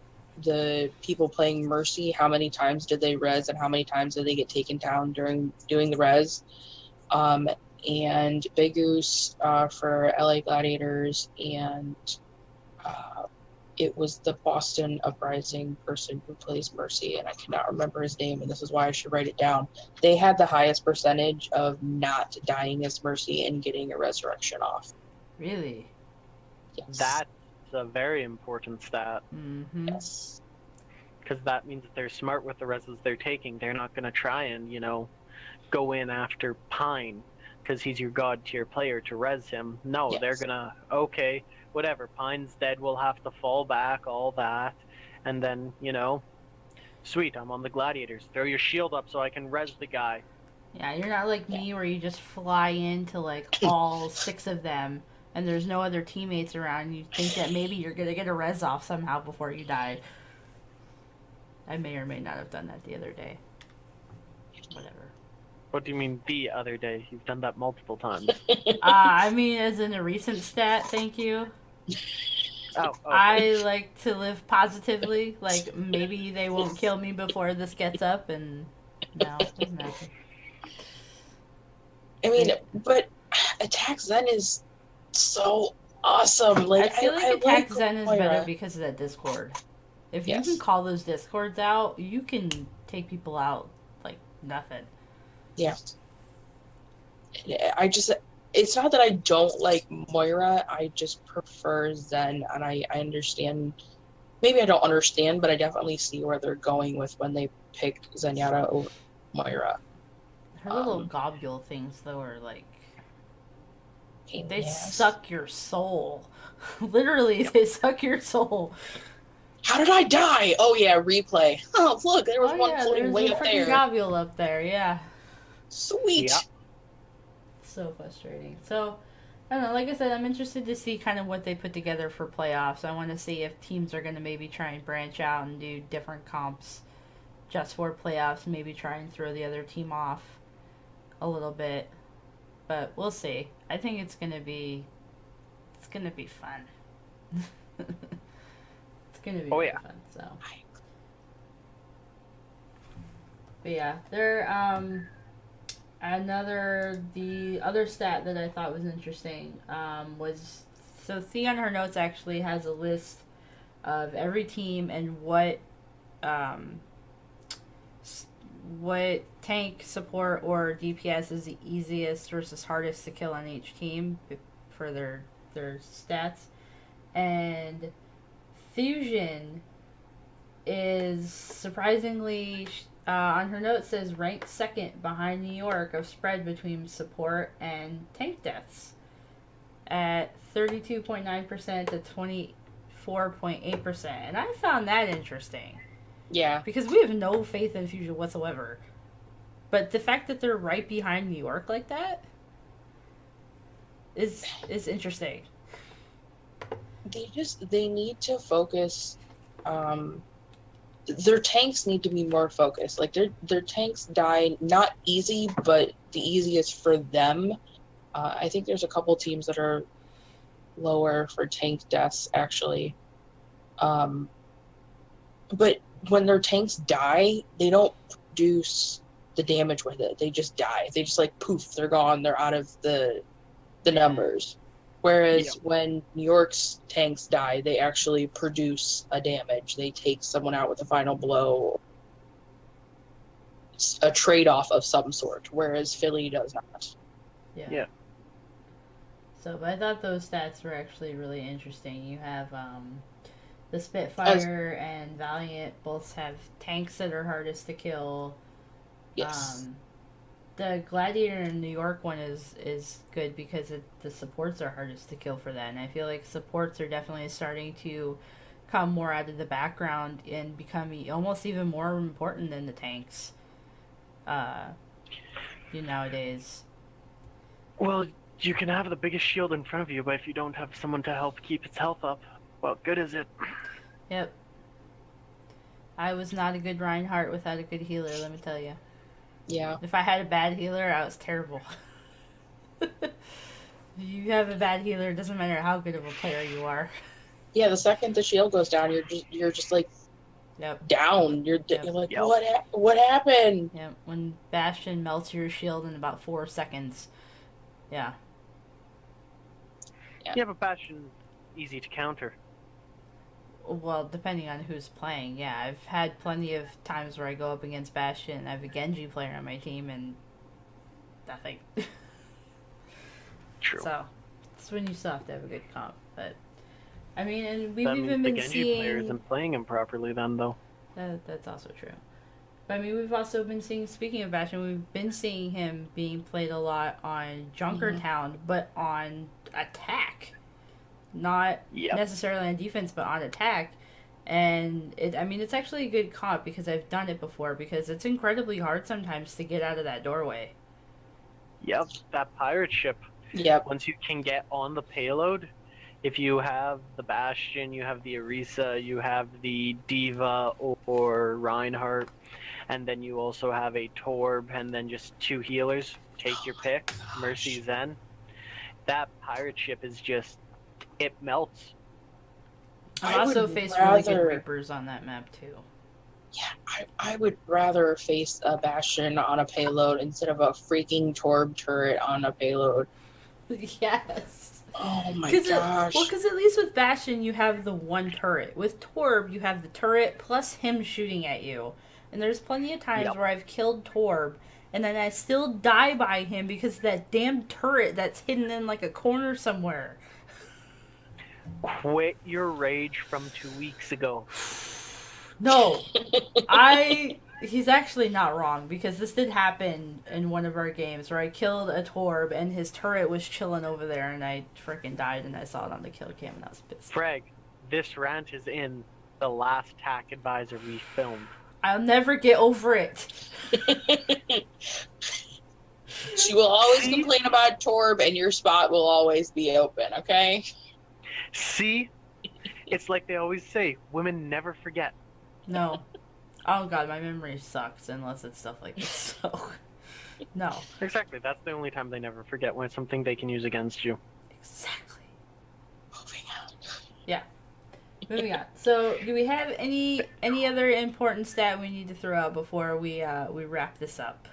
the people playing Mercy, how many times did they res and how many times did they get taken down during doing the res. And Big Goose for LA Gladiators, and it was the Boston Uprising person who plays Mercy, and I cannot remember his name, and this is why I should write it down. They had the highest percentage of not dying as Mercy and getting a resurrection off. Really? Yes. That's a very important stat, Mm-hmm. Yes. because that means that they're smart with the reses they're taking. They're not going to try and, go in after Pine, because he's your god tier player, to res him. No, Yes. they're going to, okay, whatever, Pine's dead, we'll have to fall back, all that, and then, sweet, I'm on the Gladiators. Throw your shield up so I can res the guy. Yeah, you're not like me where you just fly into like all 6 of them and there's no other teammates around. You think that maybe you're gonna get a res off somehow before you die. I may or may not have done that the other day. Whatever. What do you mean the other day? You've done that multiple times. I mean, as in a recent stat, thank you. Oh. I like to live positively. Like, maybe they won't kill me before this gets up, and no, it doesn't happen. I mean, but Attack Zen is so awesome. Like, I feel like Attack Zen is Moira. better because of that Discord. If you Yes. can call those Discords out, you can take people out like nothing. Yeah. It's not that I don't like Moira, I just prefer Zen, and I understand, maybe I don't understand, but I definitely see where they're going with when they pick Zenyatta over Moira. Her little globule things, though, are like, Pain in they the ass. suck your soul. Literally, they suck your soul. How did I die? Oh yeah, replay. Oh look, there was Oh one yeah, floating there's way a up freaking there. globule up there, yeah. Sweet. Yeah. So frustrating. So, I don't know, like I said, I'm interested to see kind of what they put together for playoffs. I want to see if teams are going to maybe try and branch out and do different comps just for playoffs, maybe try and throw the other team off a little bit. But we'll see. I think it's going to be fun. It's going to be really fun, so. But yeah, they're the other stat that I thought was interesting was, so Thea on her notes actually has a list of every team and what tank, support, or DPS is the easiest versus hardest to kill on each team for their stats. And Fusion is surprisingly, on her note says ranked second behind New York of spread between support and tank deaths. at 32.9% to 24.8%. And I found that interesting. Yeah. Because we have no faith in Fusion whatsoever. But the fact that they're right behind New York like that is interesting. They need to focus. Their tanks need to be more focused. Like their tanks die not easy, but the easiest for them. I think there's a couple teams that are lower for tank deaths actually. But when their tanks die, they don't produce the damage with it. They just die. They just like poof, they're gone. They're out of the numbers. Whereas when New York's tanks die, they actually produce a damage. They take someone out with a final blow. It's a trade-off of some sort, whereas Philly does not. Yeah. So, but I thought those stats were actually really interesting. You have the Spitfire and Valiant both have tanks that are hardest to kill. Yes. The Gladiator in New York one is good because the supports are hardest to kill for that. And I feel like supports are definitely starting to come more out of the background and become almost even more important than the tanks nowadays. Well, you can have the biggest shield in front of you, but if you don't have someone to help keep its health up, what good is it? Yep. I was not a good Reinhardt without a good healer, let me tell you. Yeah. If I had a bad healer, I was terrible. If you have a bad healer, it doesn't matter how good of a player you are. Yeah, the second the shield goes down, you're just like down. You're like, what happened? Yeah, when Bastion melts your shield in about 4 seconds. Yeah. Yeah, but Bastion easy to counter. Well, depending on who's playing, yeah. I've had plenty of times where I go up against Bastion and I have a Genji player on my team and nothing. True. So, it's when you still have to have a good comp. But, I mean, and we've that even means been the Genji seeing... player isn't playing him properly then, though. That's also true. But, I mean, we've also been seeing, speaking of Bastion, we've been seeing him being played a lot on Junkertown, but on attack. Not necessarily on defense, but on attack. And it's actually a good comp because I've done it before because it's incredibly hard sometimes to get out of that doorway. Yep, that pirate ship. Yep. Once you can get on the payload, if you have the Bastion, you have the Orisa, you have the Diva or Reinhardt, and then you also have a Torb and then just 2 healers. Take your pick, Mercy, Zen. That pirate ship is just... it melts. I've also faced really good Reapers on that map too. Yeah, I would rather face a Bastion on a payload instead of a freaking Torb turret on a payload. Yes. Oh my gosh. Because at least with Bastion you have the one turret. With Torb you have the turret plus him shooting at you. And there's plenty of times where I've killed Torb and then I still die by him because of that damn turret that's hidden in like a corner somewhere. Quit your rage from 2 weeks ago. No. He's actually not wrong because this did happen in one of our games where I killed a Torb and his turret was chilling over there and I freaking died and I saw it on the kill cam and I was pissed. Frag, this rant is in the last TAC advisor we filmed. I'll never get over it. She will always complain about Torb and your spot will always be open, okay? See? It's like they always say, women never forget. No. Oh god, my memory sucks unless it's stuff like this, so... No. Exactly, that's the only time they never forget, when it's something they can use against you. Exactly. Moving on. Yeah. Moving on. So, do we have any other important stat we need to throw out before we wrap this up?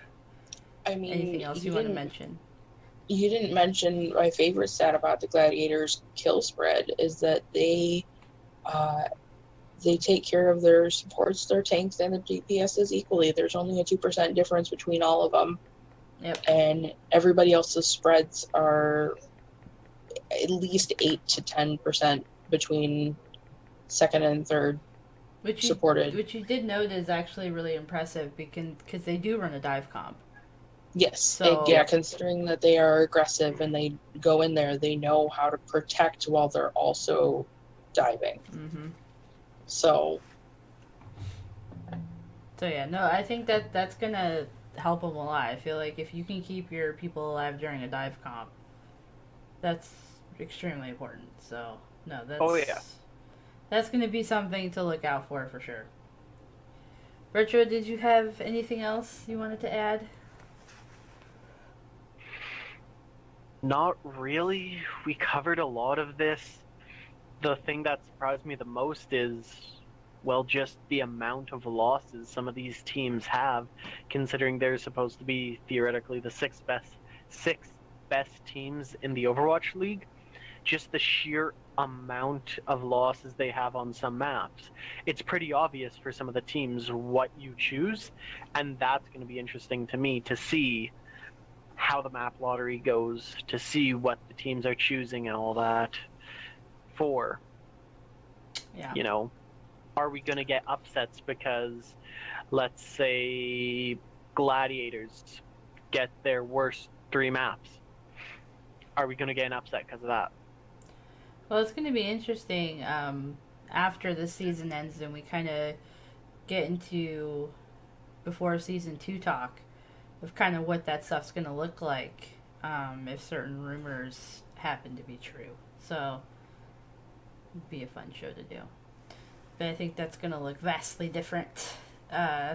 I mean... Anything else you want to mention? You didn't mention my favorite stat about the Gladiators' kill spread is that they take care of their supports, their tanks, and the DPSs equally. There's only a 2% difference between all of them. Yep. And everybody else's spreads are at least 8 to 10% between second and third supported. Which you did note is actually really impressive because they do run a dive comp. Yes. So- Yeah, considering that they are aggressive and they go in there, they know how to protect while they're also diving. Mm-hmm. So, So yeah, no, I think that that's gonna help them a lot. I feel like if you can keep your people alive during a dive comp, that's extremely important. So no, that's Oh, yeah. that's gonna be something to look out for sure. Retro, did you have anything else you wanted to add? Not really. We covered a lot of this. The thing that surprised me the most is, well, just the amount of losses some of these teams have, considering they're supposed to be theoretically the six best teams in the Overwatch League. Just the sheer amount of losses they have on some maps. It's pretty obvious for some of the teams what you choose, and that's going to be interesting to me to see how the map lottery goes, to see what the teams are choosing and all that for. Yeah. You know, are we going to get upsets because, let's say, Gladiators get their worst 3 maps? Are we going to get an upset because of that? Well, it's going to be interesting after the season ends and we kind of get into before season 2 talk of kind of what that stuff's going to look like if certain rumors happen to be true. So, it'd be a fun show to do. But I think that's going to look vastly different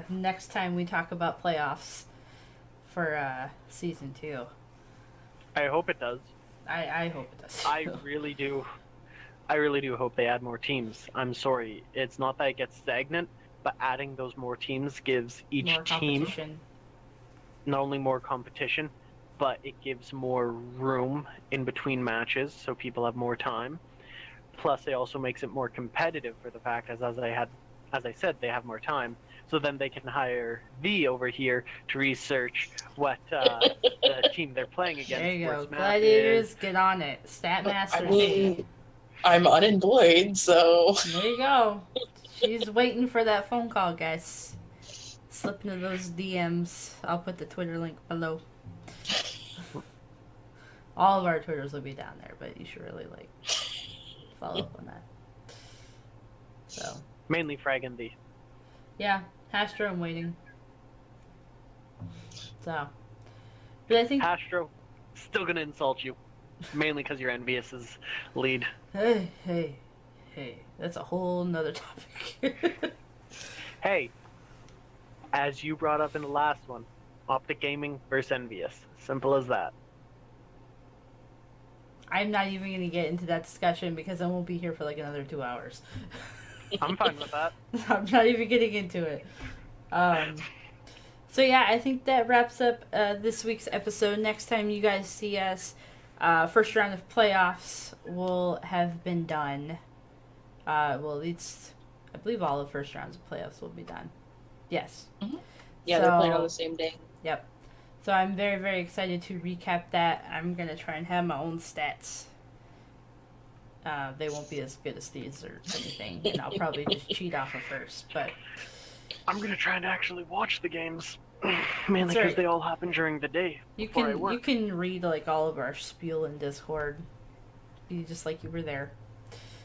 next time we talk about playoffs for season 2. I hope it does. I hope it does. I really do. I really do hope they add more teams. I'm sorry. It's not that it gets stagnant, but adding those more teams gives each More team competition. not only more competition, but it gives more room in between matches so people have more time. Plus, it also makes it more competitive for the fact as I said, they have more time. So then they can hire V over here to research what the team they're playing against. There you go. worst map Gladiators, is. get on it. Statmaster. I mean, I'm unemployed, so There you go. She's waiting for that phone call, guys. Slip into those DMs. I'll put the Twitter link below. All of our Twitters will be down there, but you should really follow up on that. So Mainly Frag and V. yeah, Hastro, I'm waiting. So, but I think Astro, still gonna insult you. Mainly because you're Envious's lead. hey, that's a whole nother topic. Hey, as you brought up in the last one, Optic Gaming versus Envious. Simple as that. I'm not even going to get into that discussion because I won't be here for like another 2 hours. I'm fine with that. I'm not even getting into it. So yeah, I think that wraps up this week's episode. Next time you guys see us, first round of playoffs will have been done. Well, it's I believe all the first rounds of playoffs will be done. Yes. yeah, they're playing So- on the same day. Yep. So I'm very, very excited to recap that. I'm going to try and have my own stats. They won't be as good as these or anything, and I'll probably just cheat off of first. But I'm gonna try and actually watch the games. Mainly Sorry. because they all happen during the day you before I can work. read like all of our spiel in Discord. You just like you were there.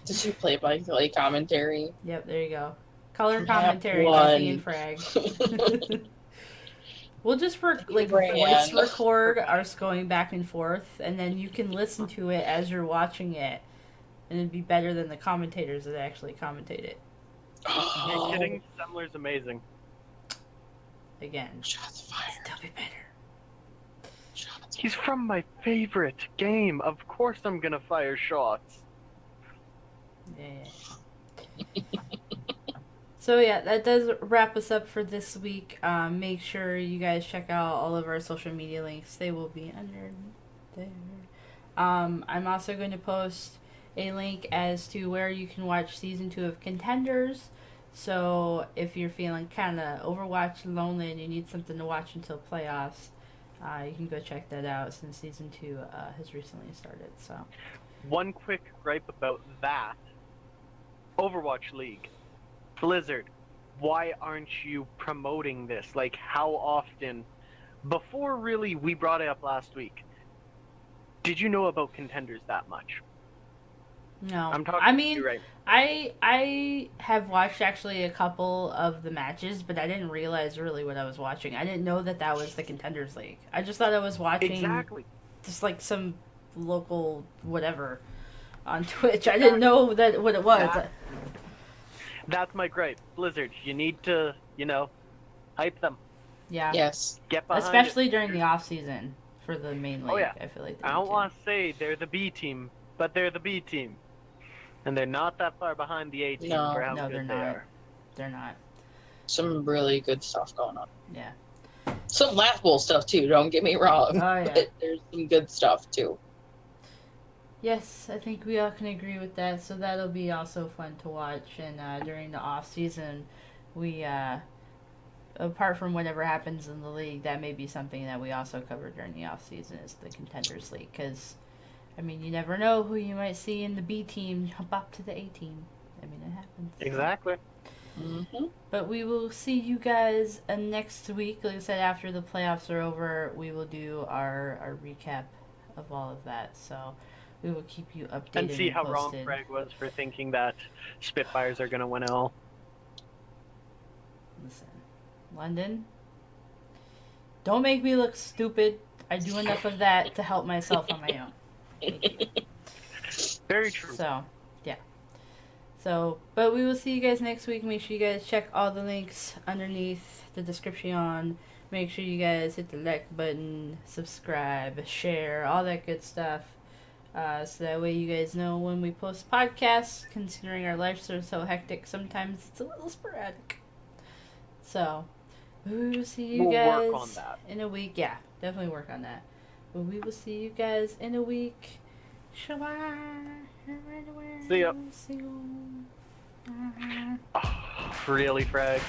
Did you play by play commentary? Yep, there you go. Color Map commentary, one. Buffy and Frag. We'll just voice Brand. record us going back and forth, and then you can listen to it as you're watching it, and it'd be better than the commentators that actually commentate it. You're kidding? Semler's amazing. Again, Shots fired. it'll be better. Shots He's from my favorite game. Of course I'm gonna fire shots. Yeah. So yeah, that does wrap us up for this week. Make sure you guys check out all of our social media links. They will be under there. I'm also going to post a link as to where you can watch season 2 of Contenders. So if you're feeling kind of Overwatch lonely and you need something to watch until playoffs, you can go check that out since season 2 has recently started. So One quick gripe about that. Overwatch League. Blizzard, why aren't you promoting this? Like, how often before really we brought it up last week, did you know about Contenders that much? No, I'm talking I to mean, you right. I have watched actually a couple of the matches, but I didn't realize really what I was watching. I didn't know that was the Contenders League. I just thought I was watching Exactly. just like some local whatever on Twitch. I didn't know that what it was. That's my gripe. Blizzard, you need to, hype them. Yeah. Yes. Get behind Especially it. during the off season for the main league. Oh, yeah. I feel like I don't want to say they're the B team, but they're the B team. And they're not that far behind the A team No. for how No, they're good they not. are. They're not. Some really good stuff going on. Yeah. Some laughable stuff too, don't get me wrong. Oh yeah. But there's some good stuff too. Yes, I think we all can agree with that. So that'll be also fun to watch. And during the off season, we apart from whatever happens in the league, that may be something that we also cover during the off season is the Contenders League. Because, I mean, you never know who you might see in the B team jump up to the A team. I mean, it happens. Exactly. Mm-hmm. But we will see you guys next week. Like I said, after the playoffs are over, we will do our recap of all of that. So we will keep you updated And see how wrong posted. Craig was for thinking that Spitfires are going to win it all. Listen, London, don't make me look stupid. I do enough of that to help myself on my own. Thank you. Very true. So, yeah. So, but we will see you guys next week. Make sure you guys check all the links underneath the description. Make sure you guys hit the like button, subscribe, share, all that good stuff. So that way you guys know when we post podcasts, considering our lives are so hectic, sometimes it's a little sporadic. So, we will see you We'll guys work on that. in a week. Yeah, definitely work on that. But we will see you guys in a week. Shabbat. See ya. See you. Really, Craig?